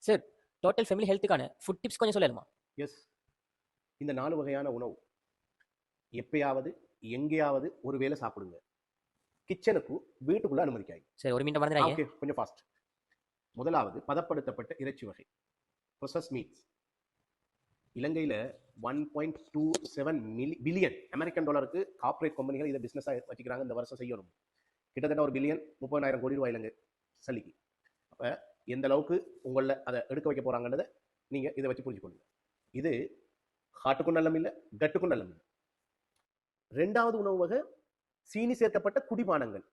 Sir total family ஹெல்த்துக்கான food tips கொஞ்சம் சொல்லலாமா? எஸ், இந்த 4 வகையான உணவு எப்பயாவது எங்கேயாவது ஒரு வேளை சாப்பிடுங்க. கிச்சனுக்கு வீட்டுக்குள்ள அனுமதிக்காய். சரி, ஒரு மினிட் மறந்துடாதீங்க. ஓகே, கொஞ்சம் ஃபாஸ்ட். முதலாவது பதப்படுத்தப்பட்ட இறைச்சி வகை, ப்ரொசஸ் மீட்ஸ். இலங்கையில் 1.27 பில்லியன் அமெரிக்கன் டாலருக்கு கார்ப்பரேட் கம்பெனிகள் இதை பிஸ்னஸாக வச்சுக்கிறாங்க. இந்த வருஷம் செய்யணும் கிட்டத்தட்ட ஒரு பில்லியன் 30,000 கோடி ரூபாய் இலங்கை சல்லிக்கு. அப்போ எந்த அளவுக்கு உங்களில் அதை எடுக்க வைக்க போகிறாங்கன்றதை நீங்கள் இதை வச்சு புரிஞ்சுக்கொள்ளுங்க. இது ஹார்ட்டுக்கும் நல்லம் இல்லை, கட்டுக்கும் நல்லம் இல்லை. 2வது உணவு வகை சீனி சேர்க்கப்பட்ட குடிபானங்கள்.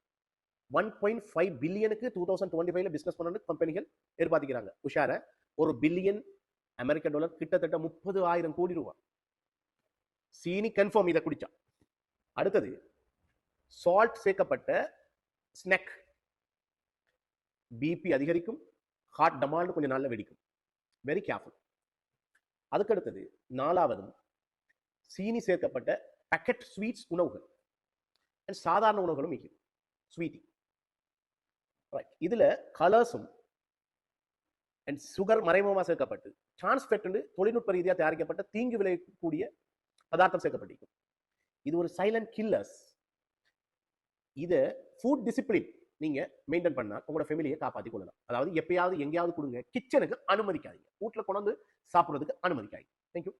1.5 பில்லியனுக்கு 2025 பிசினஸ் பண்ண கம்பெனிகள் எதிர்பார்க்கிறாங்க. உஷார, ஒரு பில்லியன் அமெரிக்கன் டாலர் கிட்டத்தட்ட 30,000 கோடி ரூபாய். சீனி கன்ஃபார்ம் இதை குடிச்சா. அடுத்தது சால்ட் சேர்க்கப்பட்ட ஸ்நாக். பிபி அதிகரிக்கும், ஹார்ட் டமால்டு கொஞ்சம் நாள்ல வெடிக்கும். Very careful. அதுக்கு அடுத்தது 4வது சீனி சேர்க்கப்பட்ட பேக்கெட் ஸ்வீட்ஸ் உணவுகள். சாதாரண உணவுகளும் மிகும் ஸ்வீட்டி. இதுல கலர்ஸும் அண்ட் சுகர் மறைமுகமாக சேர்க்கப்பட்டு டிரான்ஸ்பெக்ட் தொழில்நுட்ப ரீதியாக தயாரிக்கப்பட்ட தீங்கு விளைவிக்கக்கூடிய பதார்த்தம் சேர்க்கப்பட்டிருக்கும். இது ஒரு சைலண்ட் கில்லர்ஸ். இதை ஃபுட் டிசிப்ளின் நீங்க மெயின்டைன் பண்ணா உங்களோட ஃபேமிலியை காப்பாற்றி கொள்ளலாம். அதாவது எப்பயாவது எங்கேயாவது கொடுங்க, கிச்சனுக்கு அனுமதிக்காதீங்க, வீட்டில் கொண்டு வந்து சாப்பிட்றதுக்கு அனுமதிக்காதீங்க. தேங்க்யூ.